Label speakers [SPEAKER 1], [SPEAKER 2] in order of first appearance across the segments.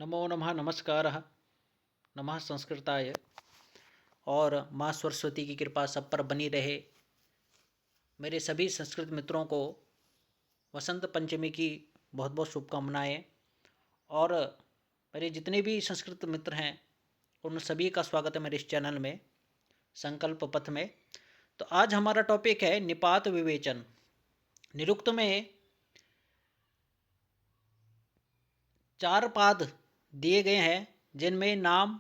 [SPEAKER 1] नमो नमः नमस्कारः नमः संस्कृताय। और माँ सरस्वती की कृपा सब पर बनी रहे। मेरे सभी संस्कृत मित्रों को वसंत पंचमी की बहुत बहुत शुभकामनाएं। और मेरे जितने भी संस्कृत मित्र हैं उन सभी का स्वागत है मेरे इस चैनल में, संकल्प पथ में। तो आज हमारा टॉपिक है निपात विवेचन। निरुक्त में 4 पाद दिए गए हैं, जिनमें नाम,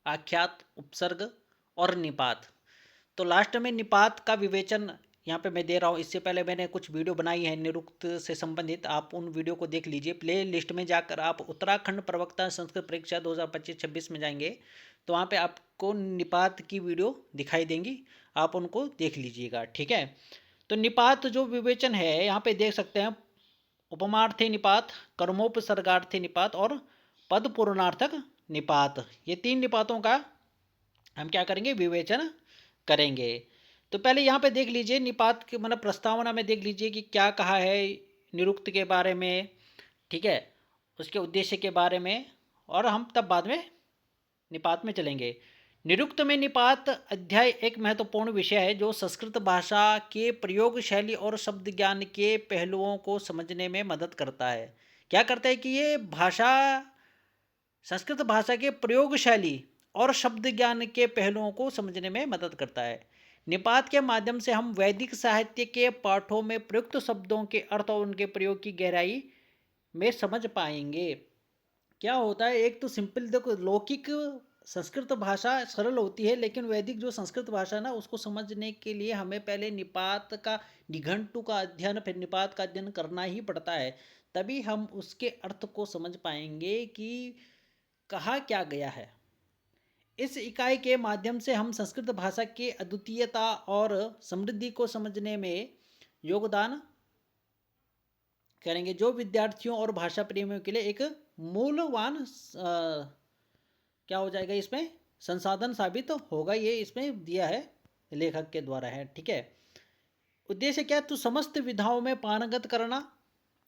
[SPEAKER 1] आख्यात, उपसर्ग और निपात। तो लास्ट में निपात का विवेचन यहाँ पे मैं दे रहा हूँ। इससे पहले मैंने कुछ वीडियो बनाई है निरुक्त से संबंधित, आप उन वीडियो को देख लीजिए। प्ले लिस्ट में जाकर आप उत्तराखंड प्रवक्ता संस्कृत परीक्षा 2025-26 में जाएंगे तो वहाँ पे आपको निपात की वीडियो दिखाई देंगी, आप उनको देख लीजिएगा, ठीक है। तो निपात जो विवेचन है यहाँ पे देख सकते हैं, उपमार्थी निपात, कर्मोपसर्गार्थी निपात और पद पूर्णार्थक निपात, ये 3 निपातों का हम क्या करेंगे, विवेचन करेंगे। तो पहले यहाँ पे देख लीजिए निपात के मतलब प्रस्तावना में देख लीजिए कि क्या कहा है निरुक्त के बारे में, ठीक है, उसके उद्देश्य के बारे में, और हम तब बाद में निपात में चलेंगे। निरुक्त में निपात अध्याय एक महत्वपूर्ण विषय है जो संस्कृत भाषा के प्रयोग शैली और शब्द ज्ञान के पहलुओं को समझने में मदद करता है। क्या करता है कि ये भाषा, संस्कृत भाषा के प्रयोग शैली और शब्द ज्ञान के पहलुओं को समझने में मदद करता है। निपात के माध्यम से हम वैदिक साहित्य के पाठों में प्रयुक्त शब्दों के अर्थ और उनके प्रयोग की गहराई में समझ पाएंगे। क्या होता है, एक तो सिंपल देखो, लौकिक संस्कृत भाषा सरल होती है, लेकिन वैदिक जो संस्कृत भाषा ना, उसको समझने के लिए हमें पहले निपात का, निघंटु का अध्ययन, फिर निपात का अध्ययन करना ही पड़ता है। तभी हम उसके अर्थ को समझ पाएंगे कि कहा क्या गया है। इस इकाई के माध्यम से हम संस्कृत भाषा की अद्वितीयता और समृद्धि को समझने में योगदान करेंगे, जो विद्यार्थियों और भाषा प्रेमियों के लिए एक मूल्यवान क्या हो जाएगा, इसमें संसाधन साबित होगा। ये इसमें दिया है, लेखक के द्वारा है, ठीक है। उद्देश्य क्या है, तो समस्त विधाओं में पारंगत करना,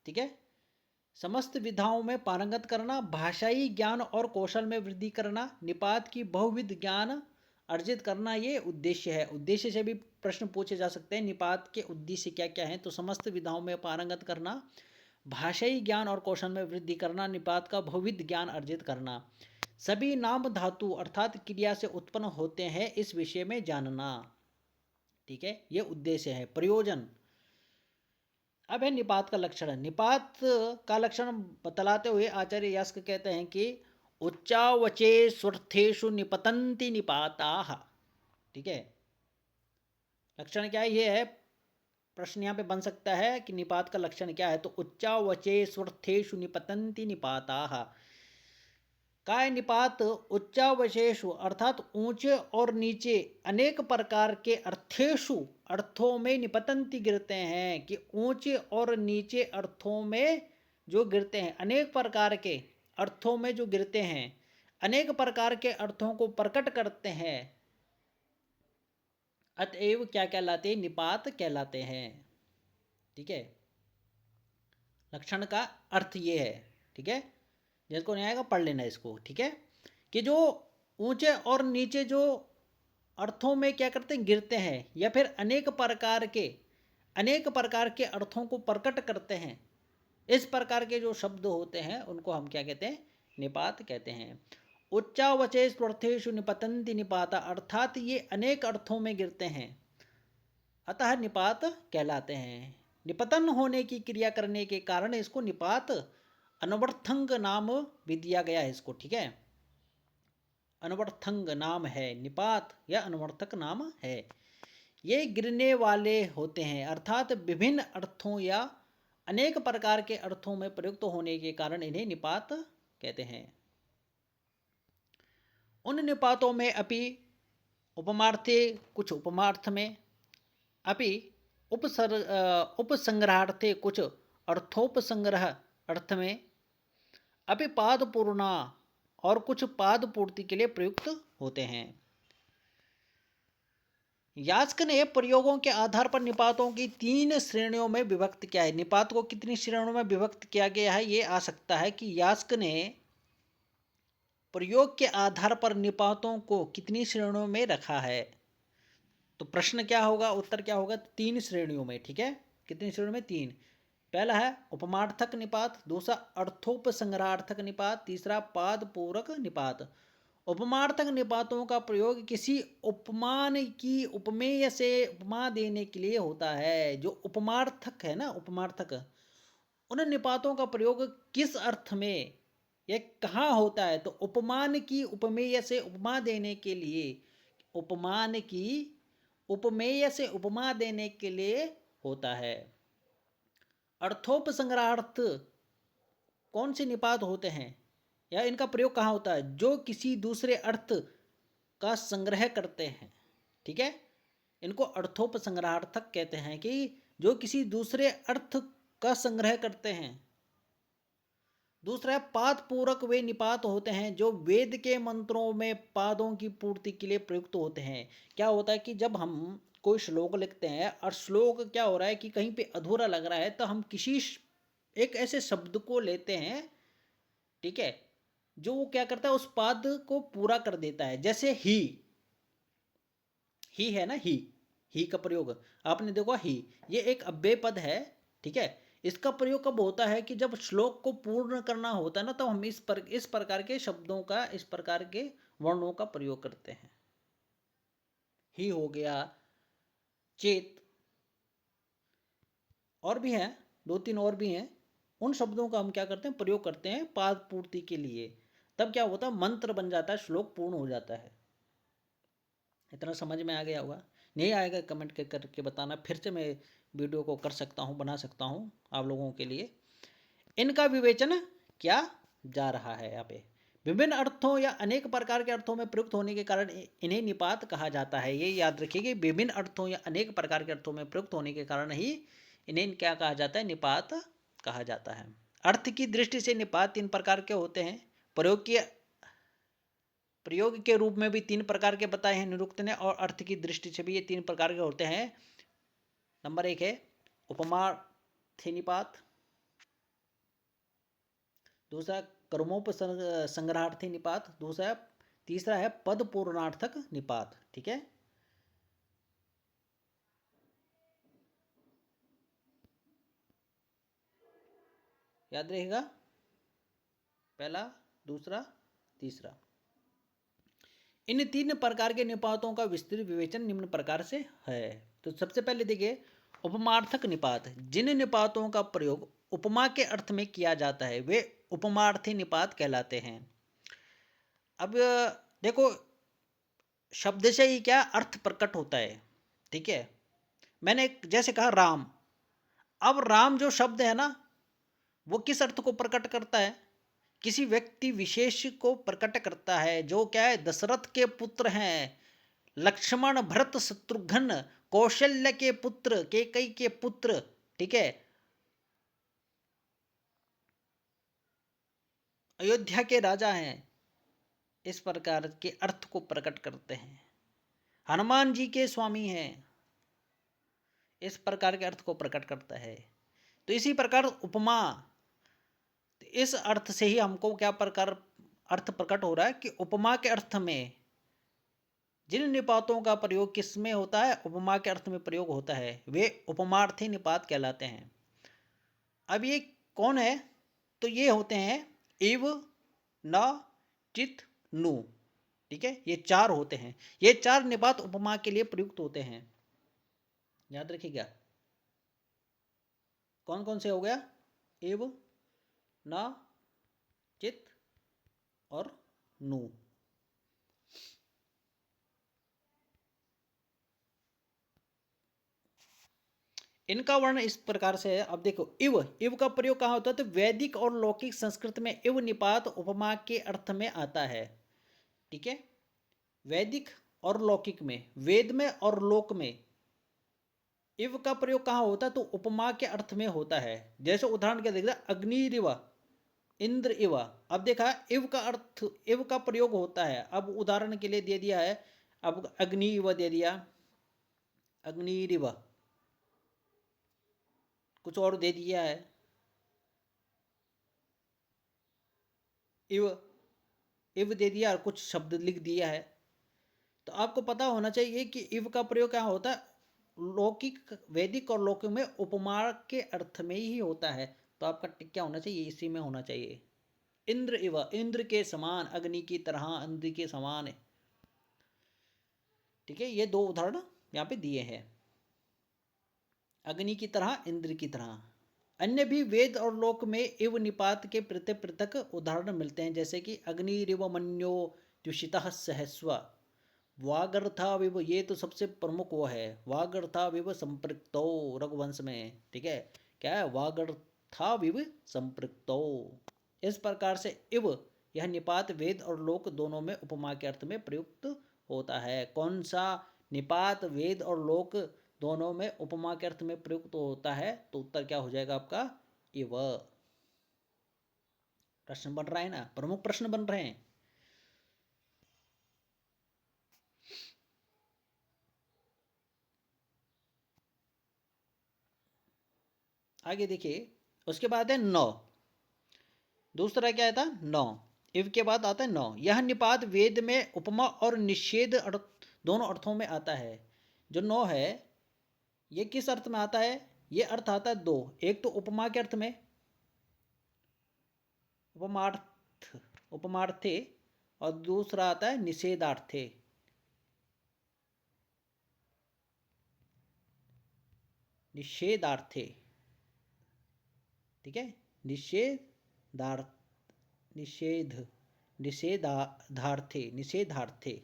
[SPEAKER 1] ठीक है, समस्त विधाओं में पारंगत करना, भाषाई ज्ञान और कौशल में वृद्धि करना, निपात की बहुविध ज्ञान अर्जित करना, ये उद्देश्य है। उद्देश्य से भी प्रश्न पूछे जा सकते हैं, निपात के उद्देश्य क्या क्या हैं। तो समस्त विधाओं में पारंगत करना, भाषाई ज्ञान और कौशल में वृद्धि करना, निपात का बहुविध ज्ञान अर्जित करना, सभी नाम धातु अर्थात क्रिया से उत्पन्न होते हैं इस विषय में जानना, ठीक है, ये उद्देश्य है, प्रयोजन। अब है निपात का लक्षण। निपात का लक्षण बतलाते हुए आचार्य यास्क कहते हैं कि उच्चावचे स्वर्थेषु निपतंति निपाताः, ठीक है। लक्षण क्या है, ये है प्रश्न यहाँ पे बन सकता है कि निपात का लक्षण क्या है। तो उच्चावचे स्वर्थेषु निपतंति निपाताः, काय निपात उच्चावशेषु अर्थात ऊंचे और नीचे अनेक प्रकार के अर्थेषु अर्थों में निपतंती गिरते हैं, कि ऊंचे और नीचे अर्थों में जो गिरते हैं, अनेक प्रकार के अर्थों में जो गिरते हैं, अनेक प्रकार के अर्थों को प्रकट करते हैं, अतएव क्या कहलाते हैं, निपात कहलाते हैं, ठीक है। लक्षण का अर्थ ये है, ठीक है, जिसको नहीं आएगा पढ़ लेना इसको, ठीक है, कि जो ऊंचे और नीचे जो अर्थों में क्या करते हैं, गिरते हैं, या फिर अनेक प्रकार के अर्थों को प्रकट करते हैं, इस प्रकार के जो शब्द होते हैं उनको हम क्या कहते हैं, निपात कहते हैं। उच्चावचेष्वर्थेषु निपतन्ति निपाता, अर्थात ये अनेक अर्थों में गिरते हैं, अतः निपात कहलाते हैं। निपतन होने की क्रिया करने के कारण इसको निपात अनवर्थंग नाम भी दिया गया है इसको, ठीक है। अनवर्थंग नाम है निपात, या अनवर्थक नाम है। ये गिरने वाले होते हैं, अर्थात विभिन्न अर्थों या अनेक प्रकार के अर्थों में प्रयुक्त होने के कारण इन्हें निपात कहते हैं। उन निपातों में अपि उपमार्थे, कुछ उपमार्थ में, अपि उपसंग्रहार्थे, कुछ अर्थोपसंग्रह अर्थ में, अपि पाद पूर्णा, और कुछ पाद पूर्ति के लिए प्रयुक्त होते हैं। यास्क ने प्रयोगों के आधार पर निपातों की 3 श्रेणियों में विभक्त किया है। निपात को कितनी श्रेणियों में विभक्त किया गया है, ये आ सकता है कि यास्क ने प्रयोग के आधार पर निपातों को कितनी श्रेणियों में रखा है? तो प्रश्न क्या होगा, उत्तर क्या होगा? 3 श्रेणियों में। ठीक है, कितनी श्रेणियों में? 3। पहला है उपमार्थक निपात, दूसरा अर्थोपसंग्रहार्थक निपात, तीसरा पाद पूरक निपात। उपमार्थक निपातों का प्रयोग किसी उपमान की उपमेय से उपमा देने के लिए होता है। जो उपमार्थक है ना, उपमार्थक, उन निपातों का प्रयोग किस अर्थ में या कहाँ होता है? तो उपमान की उपमेय से उपमा देने के लिए, उपमान की उपमेय से उपमा देने के लिए होता है। अर्थोपसंग्रहार्थ कौन से निपात होते हैं या इनका प्रयोग कहाँ होता है? जो किसी दूसरे अर्थ का संग्रह करते हैं। ठीक है, इनको अर्थोपसंग्रहार्थक कहते हैं कि जो किसी दूसरे अर्थ का संग्रह करते हैं। दूसरा है पाद पूरक, वे निपात होते हैं जो वेद के मंत्रों में पादों की पूर्ति के लिए प्रयुक्त होते हैं। क्या होता है कि जब हम कोई श्लोक लिखते हैं और श्लोक क्या हो रहा है कि कहीं पे अधूरा लग रहा है, तो हम किसी एक ऐसे शब्द को लेते हैं, ठीक है, जो वो क्या करता है, उस पाद को पूरा कर देता है। जैसे ही है ना, ही का प्रयोग आपने देखा, ही ये एक अव्यय पद है। ठीक है, इसका प्रयोग कब होता है कि जब श्लोक को पूर्ण करना होता है ना, तो हम इस प्रकार के शब्दों का, इस प्रकार के वर्णों का प्रयोग करते हैं। ही हो गया, चेत, और भी हैं, 2-3 और भी हैं। उन शब्दों का हम क्या करते हैं, प्रयोग करते हैं पाद पूर्ति के लिए। तब क्या होता है, मंत्र बन जाता है, श्लोक पूर्ण हो जाता है। इतना समझ में आ गया होगा। नहीं आएगा कमेंट करके बताना, फिर से मैं वीडियो को कर सकता हूँ, बना सकता हूँ आप लोगों के लिए। इनका विवेचन क्या जा रहा है यहाँ पे। विभिन्न अर्थों या अनेक प्रकार के अर्थों में प्रयुक्त होने के कारण इन्हें निपात कहा जाता है। ये याद रखिए कि विभिन्न अर्थों या अनेक प्रकार के अर्थों में प्रयुक्त होने के कारण ही इन्हें क्या कहा जाता है, निपात कहा जाता है। अर्थ की दृष्टि से निपात 3 प्रकार के होते हैं। प्रयोग के रूप में भी 3 प्रकार के बताए हैं निरुक्त ने, और अर्थ की दृष्टि से भी ये 3 प्रकार के होते हैं। नंबर 1 है उपमार्थी निपात, दूसरा कर्मोपसंग्रहार्थी निपात, तीसरा है पद पूर्णार्थक निपात। ठीक है, याद रहेगा, पहला, दूसरा, तीसरा। इन 3 प्रकार के निपातों का विस्तृत विवेचन निम्न प्रकार से है। तो सबसे पहले देखिए उपमार्थक निपात। जिन निपातों का प्रयोग उपमा के अर्थ में किया जाता है वे उपमार्थी निपात कहलाते हैं। अब देखो, शब्द से ही क्या अर्थ प्रकट होता है। ठीक है, मैंने जैसे कहा राम, अब राम जो शब्द है ना, वो किस अर्थ को प्रकट करता है? किसी व्यक्ति विशेष को प्रकट करता है, जो क्या है, दशरथ के पुत्र हैं, लक्ष्मण भरत शत्रुघ्न, कौशल्य के पुत्र, कैकेयी के पुत्र। ठीक है, अयोध्या के राजा हैं, इस प्रकार के अर्थ को प्रकट करते हैं। हनुमान जी के स्वामी हैं, इस प्रकार के अर्थ को प्रकट करता है। तो इसी प्रकार उपमा, इस अर्थ से ही हमको क्या प्रकार अर्थ प्रकट हो रहा है कि उपमा के अर्थ में जिन निपातों का प्रयोग किस में होता है, उपमा के अर्थ में प्रयोग होता है, वे उपमार्थी निपात कहलाते हैं। अब ये कौन है? तो ये होते हैं इव, न, चित, नु। ठीक है, ये 4 होते हैं। ये 4 निपात उपमा के लिए प्रयुक्त होते हैं, याद रखिएगा। कौन कौन से हो गया? इव, न, चित और नु। इनका वर्ण इस प्रकार से है। अब देखो, इव, इव का प्रयोग कहाँ होता है? तो वैदिक और लौकिक संस्कृत में इव निपात उपमा के अर्थ में आता है। ठीक है, वैदिक और लौकिक में, वेद में और लोक में इव का प्रयोग कहाँ होता है? तो उपमा के अर्थ में होता है। जैसे उदाहरण क्या देखा, अग्निरिव, इंद्र इव। अब देखा, इव का अर्थ, इव का प्रयोग होता है। अब उदाहरण के लिए दे दिया है, अब अग्नि इव दे दिया, अग्निरिव, कुछ और दे दिया है, इव, इव दे दिया और कुछ शब्द लिख दिया है, तो आपको पता होना चाहिए कि इव का प्रयोग क्या होता है, लौकिक, वैदिक और लौकिक में उपमा के अर्थ में ही होता है। तो आपका टिक क्या होना चाहिए, इसी में होना चाहिए। इंद्र इव, इंद्र के समान, अग्नि की तरह, इंद्र के समान है। ठीक है, ये दो उदाहरण यहाँ पे दिए हैं, अग्नि की तरह, इंद्र की तरह। अन्य भी वेद और लोक में इव निपात के पृथक पृथक उदाहरण मिलते हैं, जैसे कि अग्निरिव मन्यो द्युषितः सहस्व, वागर्था विव, ये तो सबसे प्रमुख वो है, वागर्था विव संपृक्तो, रघुवंश में। ठीक है, क्या है, वागर्था विव संपृक्तो। इस प्रकार से इव यह निपात वेद और लोक दोनों में उपमा के अर्थ में प्रयुक्त होता है। कौन सा निपात वेद और लोक दोनों में उपमा के अर्थ में प्रयुक्त होता है, तो उत्तर क्या हो जाएगा आपका, इव। प्रश्न बन रहा है ना, प्रमुख प्रश्न बन रहे हैं। आगे देखिए, उसके बाद है नौ। दूसरा क्या था, नौ। इव के बाद आता है नौ। यह निपात वेद में उपमा और निषेध दोनों अर्थों में आता है। जो नौ है ये किस अर्थ में आता है, ये अर्थ आता है दो, एक तो उपमा के अर्थ में, उपमार्थ, उपमार्थे, और दूसरा आता है निषेधार्थे। निषेधार्थे, ठीक है, निषेधार्थ, निषेध, निषेधार्थे, निषेधार्थे।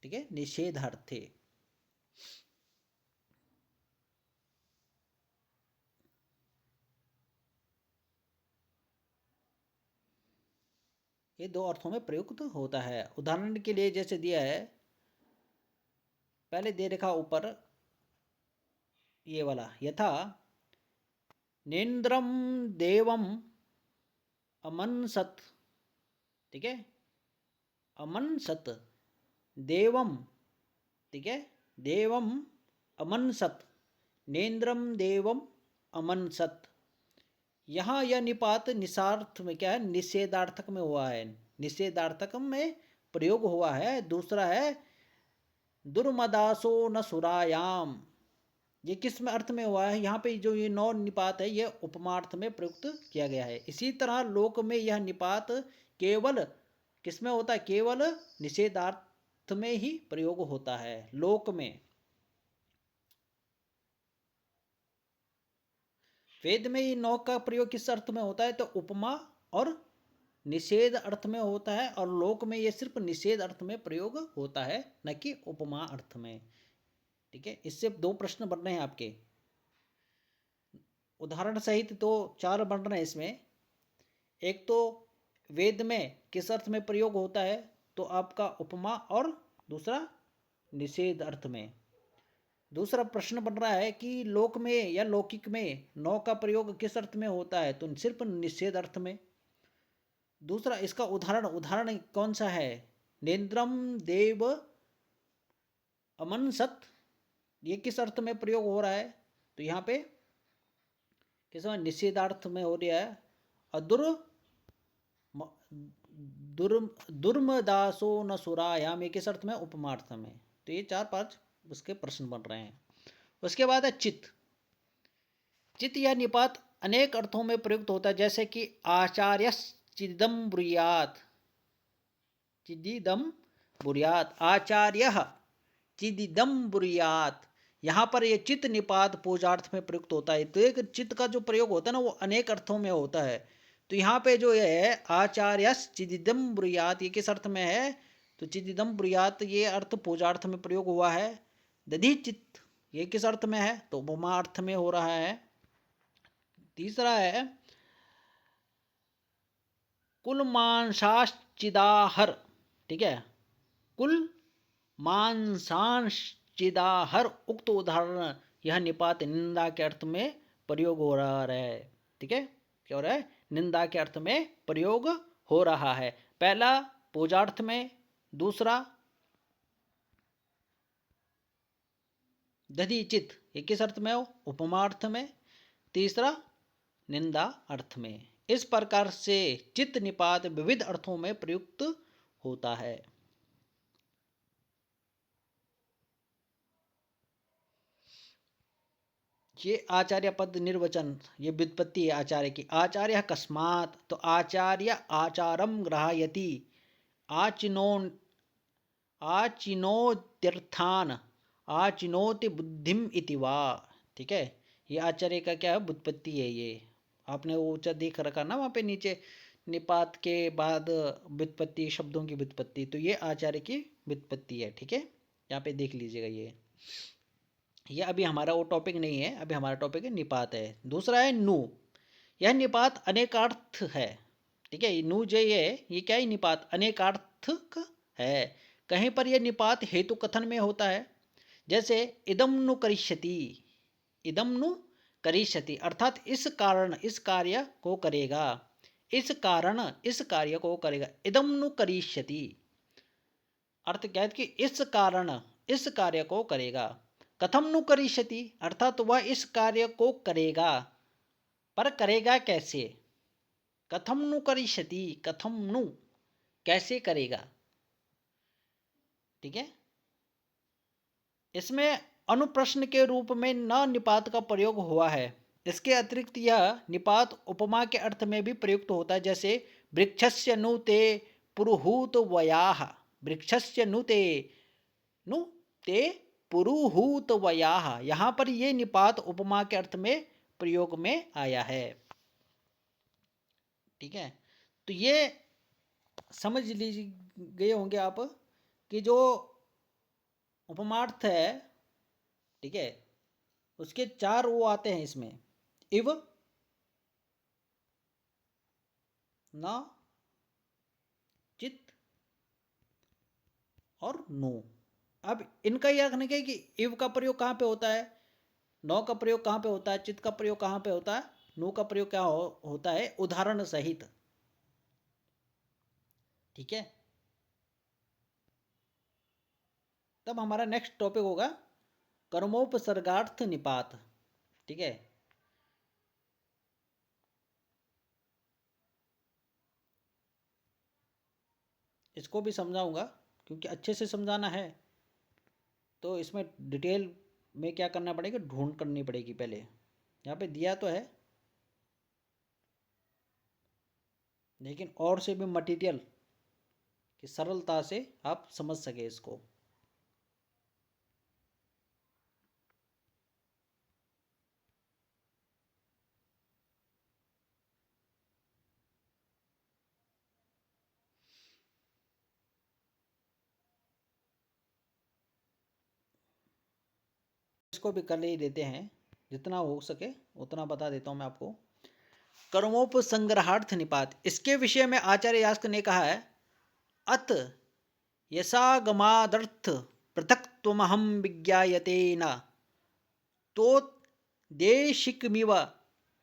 [SPEAKER 1] ठीक है, निषेधार्थे। ये दो अर्थों में प्रयुक्त होता है। उदाहरण के लिए जैसे दिया है, पहले दे रखा ऊपर ये वाला, यथा नेन्द्रम देवम अमनसत। ठीक है, अमनसत देवम, ठीक है, देवम अमनसत, नेन्द्रम देवम अमनसत। यहाँ यह निपात निषार्थ में क्या है, निषेधार्थक में हुआ है, निषेधार्थक में प्रयोग हुआ है। दूसरा है दुर्मदासो न सुरायाम, ये किस में अर्थ में हुआ है, यहाँ पे जो ये नौ निपात है ये उपमार्थ में प्रयुक्त किया गया है। इसी तरह लोक में यह निपात केवल किस में होता है, केवल निषेधार्थ में ही प्रयोग होता है, लोक में। वेद में ये नौ का प्रयोग किस अर्थ में होता है, तो उपमा और निषेध अर्थ में होता है, और लोक में ये सिर्फ निषेध अर्थ में प्रयोग होता है, न कि उपमा अर्थ में। ठीक है, इससे दो प्रश्न बन रहे हैं आपके, उदाहरण सहित तो चार बन रहे हैं इसमें। एक तो वेद में किस अर्थ में प्रयोग होता है, तो आपका उपमा, और दूसरा निषेध अर्थ में। दूसरा प्रश्न बन रहा है कि लोक में या लौकिक में नौ का प्रयोग किस अर्थ में होता है, तो सिर्फ निषेध अर्थ में। दूसरा इसका उदाहरण, उदाहरण कौन सा है, नेन्द्रम देव अमनसत, ये किस अर्थ में प्रयोग हो रहा है, तो यहाँ पे किस में, निषेधार्थ में हो रहा है। और दुर्मदासो न सुरायाम, ये किस अर्थ में, उपमार्थ में। तो ये चार पांच उसके प्रश्न बन रहे हैं। उसके बाद है चित। चित या निपात अनेक अर्थों में प्रयुक्त होता है, जैसे कि आचार्य चिदम ब्रूयात, चिदिदम ब्रूयात, आचार्य चिदिदम ब्रूयात। यहाँ पर ये चित निपात पूजार्थ में प्रयुक्त होता है। तो एक चित का जो प्रयोग होता है ना, वो अनेक अर्थों में होता है। तो यहाँ पे जो ये है आचार्य चिदिदम ब्रूयात, ये किस अर्थ में है, तो चिदिदम ब्रूयात ये अर्थ पूजार्थ में प्रयोग हुआ है। दधि चित, ये किस अर्थ में है, तो उपमा अर्थ में हो रहा है। तीसरा है कुल मांसाश्चिदाहर। ठीक है, कुल मांसांश्चिदाहर, उक्त उदाहरण यह निपात निंदा के अर्थ में प्रयोग हो रहा है। ठीक है, क्या हो रहा है, निंदा के अर्थ में प्रयोग हो रहा है। पहला पूजार्थ में, दूसरा दधिचित ये किस अर्थ में हो, उपमा अर्थ में, तीसरा निंदा अर्थ में। इस प्रकार से चित निपात विविध अर्थों में प्रयुक्त होता है। ये आचार्य पद निर्वचन, ये व्युत्पत्ति है आचार्य की। आचार्य कस्मात्, तो आचार्य आचारम ग्रहयति, आचिनो आचिनोत्यर्थान, आचिनोति बुद्धिम इति वा। ठीक है, ये आचार्य का क्या है, व्युत्पत्ति है। ये आपने वो ऊंचा देख रखा ना वहाँ पे नीचे, निपात के बाद व्युत्पत्ति, शब्दों की व्युत्पत्ति, तो ये आचार्य की व्युत्पत्ति है। ठीक है, यहाँ पे देख लीजिएगा। ये अभी हमारा वो टॉपिक नहीं है, अभी हमारा टॉपिक है निपात है। दूसरा है नु। यह निपात अनेकार्थ है। ठीक है, नु जो ये क्या है, निपात अनेकार्थक है। कहीं पर यह निपात हेतु कथन में होता है, जैसे इदम नु करिष्यति, इदम नु करिष्यति अर्थात इस कारण इस कार्य को करेगा, इस कारण इस कार्य को करेगा। इदम नु करिष्यति अर्थ क्या है कि इस कारण इस कार्य को करेगा। कथम नु करिष्यति अर्थात वह इस कार्य को करेगा, पर करेगा कैसे। कथम नु करिष्यति, कथम नु कैसे करेगा। ठीक है, इसमें अनुप्रश्न के रूप में न निपात का प्रयोग हुआ है। इसके अतिरिक्त यह निपात उपमा के अर्थ में भी प्रयुक्त होता है, जैसे वृक्षस्य नु ते पुरुहूत वयाः, वृक्षस्य नु ते पुरुहूत वयाः, यहाँ पर ये निपात उपमा के अर्थ में प्रयोग में आया है। ठीक है, तो ये समझ लीजिए गए होंगे आप कि जो उपमार्थ है, ठीक है, उसके चार वो आते हैं इसमें, इव, न, चित और नो। अब इनका यह रखने का कि इव का प्रयोग कहाँ पे होता है, नौ का प्रयोग कहाँ पे होता है, चित का प्रयोग कहाँ पे होता है, नो का प्रयोग क्या होता है, उदाहरण सहित। ठीक है, तब हमारा नेक्स्ट टॉपिक होगा कर्मोपसर्गार्थ निपात। ठीक है, इसको भी समझाऊंगा, क्योंकि अच्छे से समझाना है तो इसमें डिटेल में क्या करना पड़ेगा, ढूंढ करनी पड़ेगी पहले। यहाँ पे दिया तो है, लेकिन और से भी मटेरियल की सरलता से आप समझ सके इसको। इसको भी कर ही देते हैं, जितना हो सके उतना बता देता हूँ मैं आपको। कर्मोपसंग्रहार्थ निपात, इसके विषय में आचार्य यास्क ने कहा है, अत यसागमादर्थ पृथक्त्वमहं विज्ञायते न, तो देशिकमिव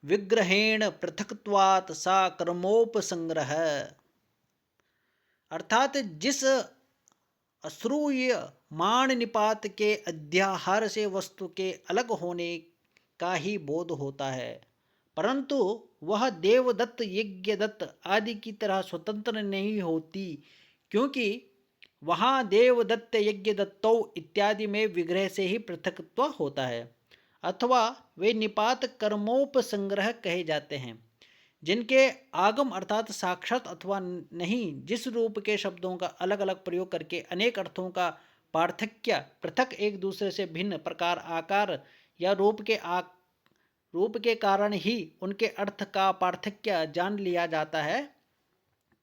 [SPEAKER 1] विग्रहेण पृथक्त्वात् सा कर्मोपसंग्रह। अर्थात जिस अश्रूय मान निपात के अध्याहार से वस्तु के अलग होने का ही बोध होता है, परंतु वह देवदत्त यज्ञदत्त आदि की तरह स्वतंत्र नहीं होती, क्योंकि वहाँ देवदत्त यज्ञदत्तौ इत्यादि में विग्रह से ही पृथकत्व होता है, अथवा वे निपात कर्मोपसंग्रह कहे जाते हैं, जिनके आगम अर्थात साक्षात अथवा नहीं जिस रूप के शब्दों का अलग अलग प्रयोग करके अनेक अर्थों का पार्थक्य पृथक एक दूसरे से भिन्न प्रकार आकार या रूप के कारण ही उनके अर्थ का पार्थक्य जान लिया जाता है,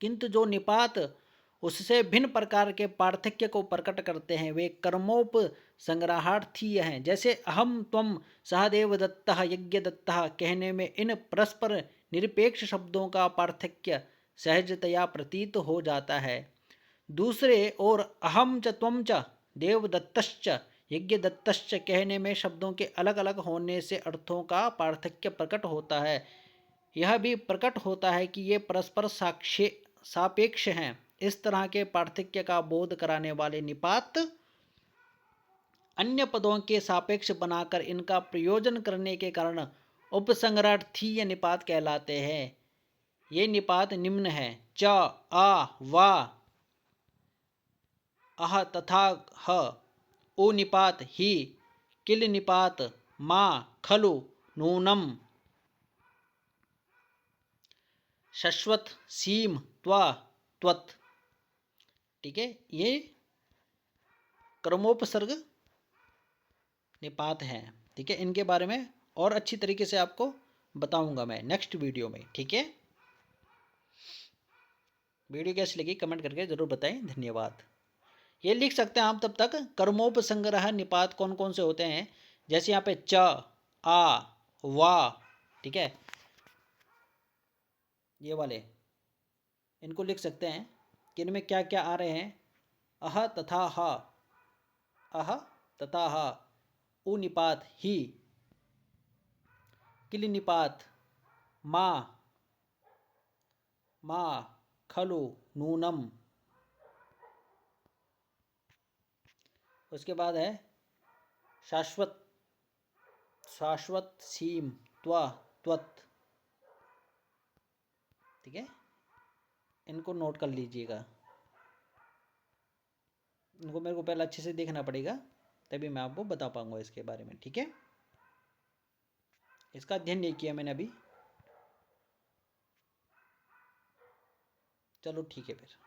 [SPEAKER 1] किंतु जो निपात उससे भिन्न प्रकार के पार्थक्य को प्रकट करते हैं वे कर्मोप संग्रहार्थीय हैं। जैसे अहम त्वम सहदेव दत्तः यज्ञ दत्तः कहने में इन परस्पर निरपेक्ष शब्दों का पार्थक्य सहजतया प्रतीत हो जाता है। दूसरे और अहम च त्वम च देवदत्तश्च यज्ञदत्तश्च कहने में शब्दों के अलग अलग होने से अर्थों का पार्थक्य प्रकट होता है। यह भी प्रकट होता है कि ये परस्पर सापेक्ष हैं। इस तरह के पार्थक्य का बोध कराने वाले निपात अन्य पदों के सापेक्ष बनाकर इनका प्रयोजन करने के कारण उपसंग्रहार्थीय निपात कहलाते हैं। ये निपात निम्न है। च, आ, वा, अह तथा ह। उ निपात ही, किल निपात मा, खलु, नूनम, शश्वत, सीम, त्वा, त्वत्। ठीक है, ये क्रमोपसर्ग निपात हैं। ठीक है, इनके बारे में और अच्छी तरीके से आपको बताऊंगा मैं नेक्स्ट वीडियो में। ठीक है, वीडियो कैसी लगी कमेंट करके जरूर बताएं। धन्यवाद। ये लिख सकते हैं आप तब तक कर्मोपसंग्रह निपात कौन कौन से होते हैं, जैसे यहाँ पे च, आ, वा, ठीक है, ये वाले इनको लिख सकते हैं कि इनमें क्या क्या आ रहे हैं। अह तथा ह, अह तथा ह, उ निपात ही, किल निपात मा, मा, खलु, नूनम। उसके बाद है शाश्वत, शाश्वत, सीम, त्वा, त्वत्। ठीक है, इनको नोट कर लीजिएगा। इनको मेरे को पहले अच्छे से देखना पड़ेगा, तभी मैं आपको बता पाऊंगा इसके बारे में। ठीक है, इसका अध्ययन नहीं किया मैंने अभी। चलो ठीक है फिर।